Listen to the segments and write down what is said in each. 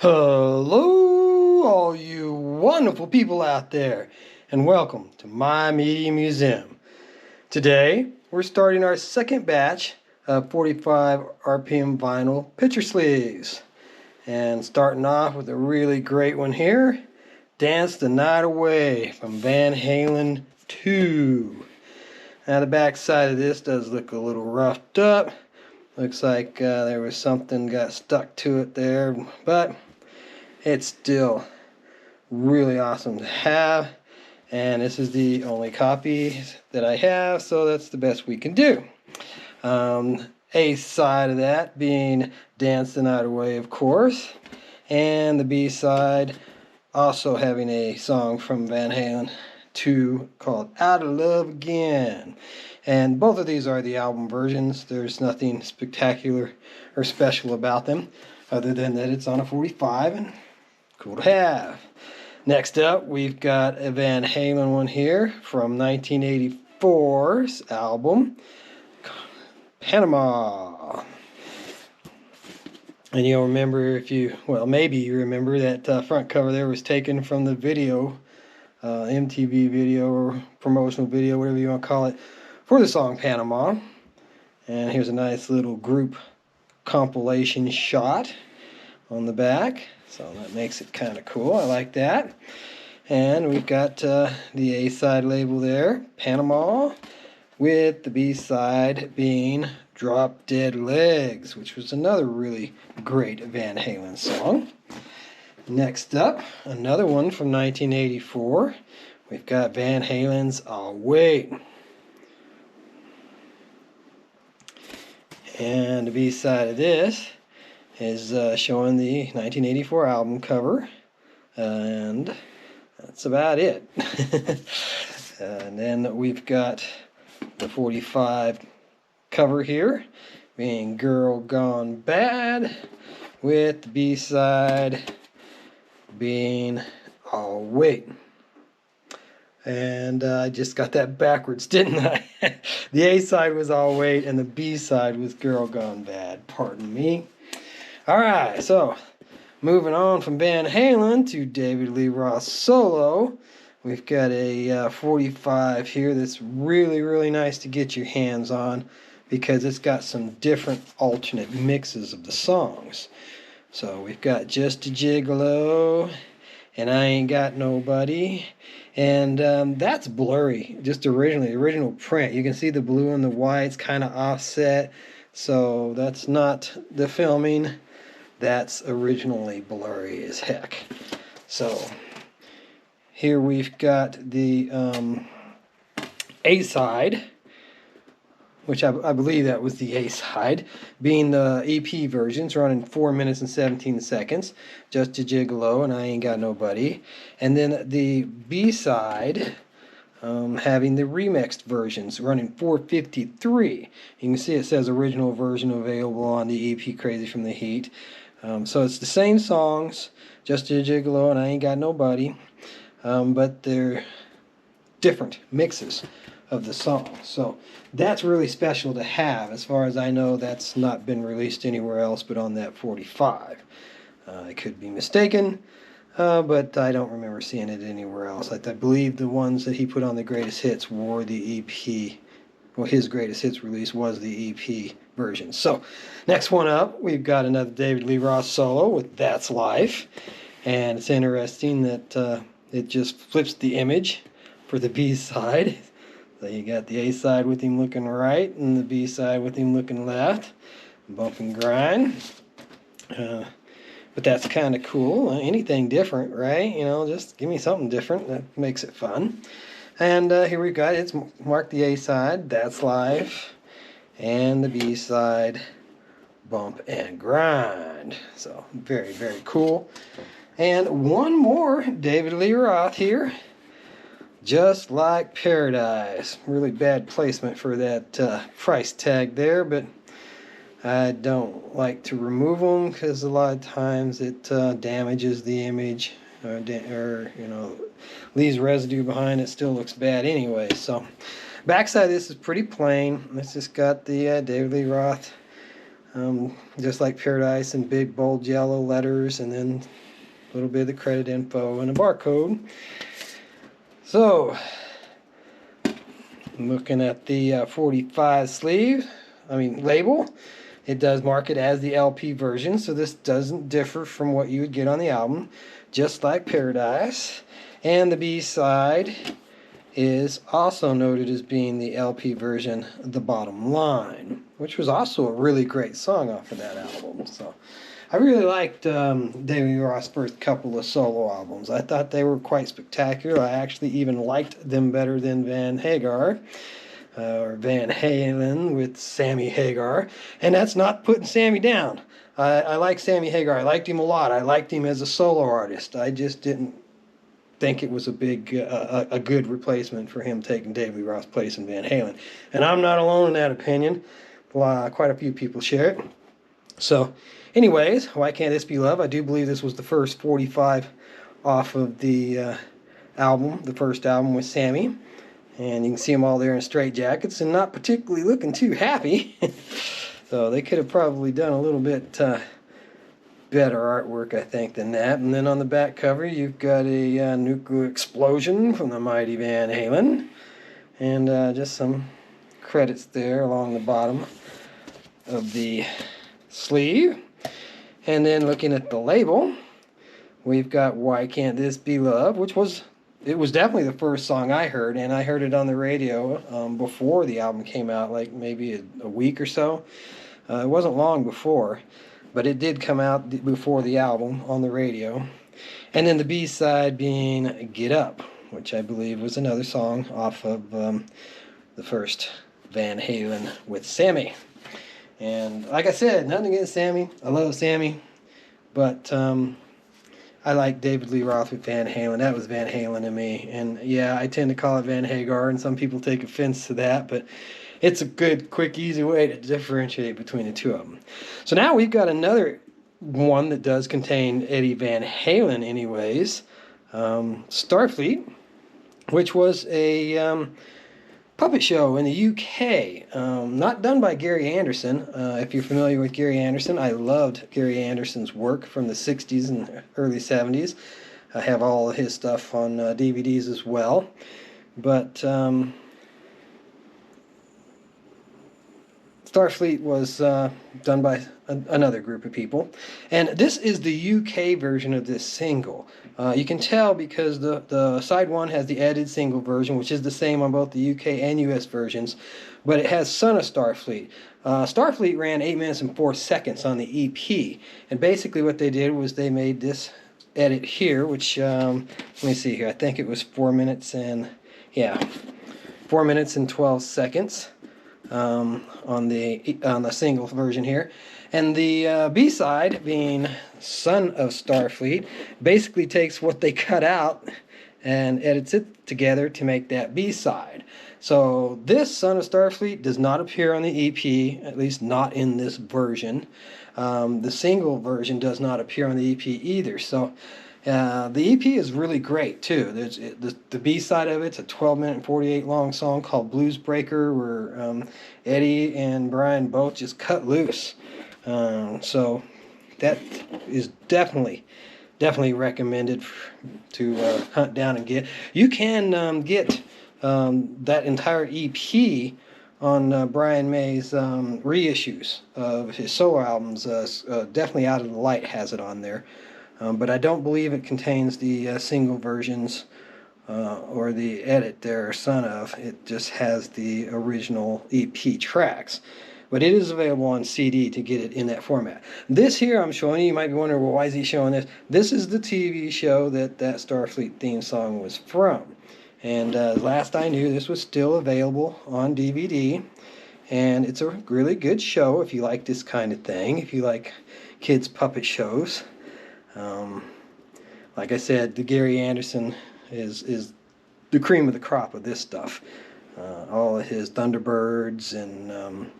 Hello, all you wonderful people out there, and welcome to my Media Museum. Today, we're starting our second batch of 45 RPM vinyl picture sleeves. And starting off with a really great one here, Dance the Night Away from Van Halen 2. Now the back side of this does look a little roughed up. Looks like there was something got stuck to it there, but it's still really awesome to have, and this is the only copy that I have, so that's the best we can do. A side of that being Dance the Night Away, of course, and the B side also having a song from Van Halen 2 called Out of Love Again. And both of these are the album versions. There's nothing spectacular or special about them other than that it's on a 45 and cool to have. Next up, we've got a Van Halen one here from 1984's album, Panama. And you'll remember maybe you remember that front cover there was taken from the video, MTV video or promotional video, whatever you want to call it, for the song Panama. And here's a nice little group compilation shot on the back, so that makes it kind of cool. I like that. And we've got the A-side label there, Panama, with the B-side being Drop Dead Legs, which was another really great Van Halen song. Next up, another one from 1984. We've got Van Halen's I'll Wait. And the B-side of this is showing the 1984 album cover, and that's about it. And then we've got the 45 cover here, being Girl Gone Bad, with the B-side being I'll Wait. And I just got that backwards, didn't I? The A-side was I'll Wait, and the B-side was Girl Gone Bad. Pardon me. Alright, so moving on from Van Halen to David Lee Roth solo. We've got a 45 here that's really, really nice to get your hands on because it's got some different alternate mixes of the songs. So we've got Just a Gigolo and I Ain't Got Nobody. And that's blurry, just original print. You can see the blue and the white's kind of offset. So that's not the filming. That's originally blurry as heck. So here we've got the A-side, which I believe that was the A-side, being the EP versions running 4 minutes and 17 seconds, Just a Gigolo and I Ain't Got Nobody. And then the B-side having the remixed versions running 4:53. You can see it says original version available on the EP Crazy from the Heat. So it's the same songs, Just a Gigolo and I Ain't Got Nobody, but they're different mixes of the songs. So that's really special to have. As far as I know, that's not been released anywhere else but on that 45. I could be mistaken, but I don't remember seeing it anywhere else. I believe the ones that he put on the greatest hits were the EP. Well, his greatest hits release was the EP version. So next one up, we've got another David Lee Roth solo with That's Life. And it's interesting that it just flips the image for the B-side. So you got the A-side with him looking right and the B-side with him looking left. Bump and grind. But that's kind of cool. Anything different, right? You know, just give me something different. That makes it fun. And here we've got, it's marked the A-side, That's Life, and the B-side, Bump and Grind. So very, very cool. And one more David Lee Roth here, Just Like Paradise. Really bad placement for that price tag there, but I don't like to remove them because a lot of times it damages the image or leaves residue behind. It still looks bad anyway. So backside of this is pretty plain. It's just got the David Lee Roth just like Paradise in big bold yellow letters, and then a little bit of the credit info and a barcode. So, looking at the 45 label, it does mark it as the LP version, so this doesn't differ from what you would get on the album, just like Paradise. And the B-side is also noted as being the LP version, The Bottom Line, which was also a really great song off of that album. So I really liked David Lee Roth's first couple of solo albums. I thought they were quite spectacular. I actually even liked them better than Van Hagar, or Van Halen with Sammy Hagar. And that's not putting Sammy down. I like Sammy Hagar. I liked him a lot. I liked him as a solo artist. I just didn't think it was a good replacement for him taking David Lee Roth's place in Van Halen. And I'm not alone in that opinion. Quite a few people share it. So, anyways, Why Can't This Be Love? I do believe this was the first 45 off of the album, the first album with Sammy. And you can see them all there in straight jackets and not particularly looking too happy. So they could have probably done a little bit better artwork, I think, than that. And then on the back cover, you've got a nuclear explosion from the mighty Van Halen. And just some credits there along the bottom of the sleeve. And then looking at the label, we've got Why Can't This Be Love, which was definitely the first song I heard, and I heard it on the radio before the album came out, like maybe a week or so. It wasn't long before, but it did come out before the album on the radio. And then the B-side being Get Up, which I believe was another song off of the first Van Halen with Sammy. And like I said, nothing against Sammy. I love Sammy. But I like David Lee Roth with Van Halen. That was Van Halen to me. And yeah, I tend to call it Van Hagar, and some people take offense to that. But it's a good, quick, easy way to differentiate between the two of them. So now we've got another one that does contain Eddie Van Halen anyways. Starfleet, which was a puppet show in the UK, not done by Gary Anderson. If you're familiar with Gary Anderson, I loved Gary Anderson's work from the 60s and early 70s. I have all of his stuff on DVDs as well. But Starfleet was done by another group of people. And this is the UK version of this single. You can tell because the side one has the edited single version, which is the same on both the UK and US versions, but it has Son of Starfleet. Starfleet ran 8 minutes and 4 seconds on the EP. And basically what they did was they made this edit here, which, let me see here, I think it was 4 minutes and 12 seconds. On the single version here, and the B-side being Son of Starfleet basically takes what they cut out and edits it together to make that B-side. So this Son of Starfleet does not appear on the EP, at least not in this version. The single version does not appear on the EP either. So the EP is really great too. There's the B-side of it's a 12-minute and 48 long song called Blues Breaker, where Eddie and Brian both just cut loose. So that is definitely recommended to hunt down and get. You can get that entire EP on Brian May's reissues of his solo albums. Definitely Out of the Light has it on there. But I don't believe it contains the single versions or the edit there, Son of. It just has the original EP tracks. But it is available on CD to get it in that format. This here I'm showing you might be wondering, well, why is he showing this? This is the TV show that Starfleet theme song was from. And last I knew, this was still available on DVD. And it's a really good show if you like this kind of thing, if you like kids' puppet shows. Like I said, the Gary Anderson is the cream of the crop of this stuff. All of his Thunderbirds and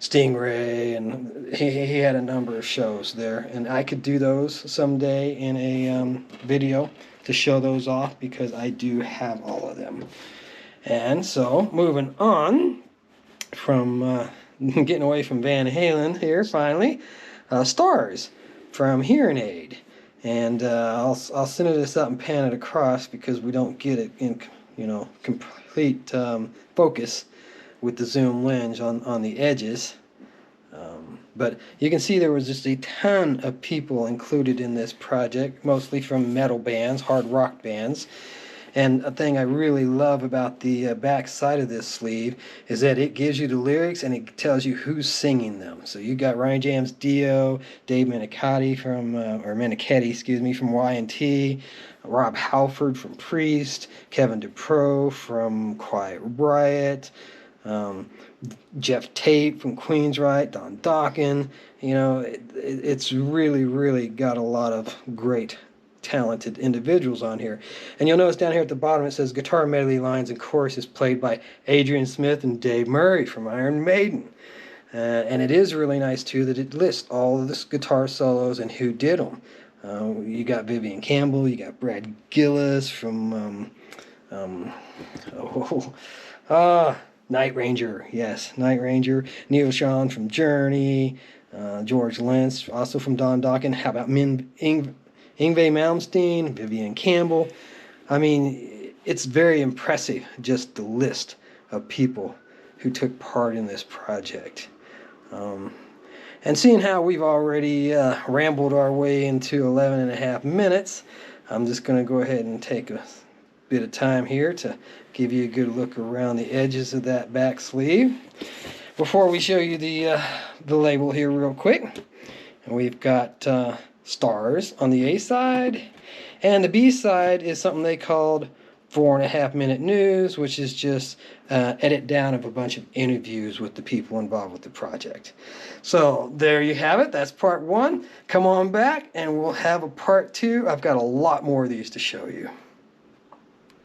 Stingray, and he had a number of shows there. And I could do those someday in a video to show those off because I do have all of them. And so, moving on from getting away from Van Halen here finally. Stars from Hearing Aid. And I'll center this up and pan it across because we don't get it in complete focus with the zoom lens on the edges. But you can see there was just a ton of people included in this project, mostly from metal bands, hard rock bands. And a thing I really love about the back side of this sleeve is that it gives you the lyrics and it tells you who's singing them. So you got Ryan James Dio, Dave Meniketti from Y&T, Rob Halford from Priest, Kevin DuPro from Quiet Riot, Jeff Tate from Queensryche, Don Dokken. It's really got a lot of great talented individuals on here. And you'll notice down here at the bottom it says guitar medley lines and choruses played by Adrian Smith and Dave Murray from Iron Maiden. And it is really nice too that it lists all of the guitar solos and who did them. You got Vivian Campbell, you got Brad Gillis from Night Ranger, yes, Night Ranger, Neil Schon from Journey, George Lynch, also from Don Dokken. How about Yngwie Malmsteen, Vivian Campbell? I mean, it's very impressive, just the list of people who took part in this project. And seeing how we've already rambled our way into 11 and a half minutes, I'm just going to go ahead and take a bit of time here to give you a good look around the edges of that back sleeve before we show you the label here real quick. And we've got stars on the A side, and the B side is something they called 4.5 minute news, which is just edit down of a bunch of interviews with the people involved with the project. So there you have it. That's part one. Come on back and we'll have a part two. I've got a lot more of these to show you.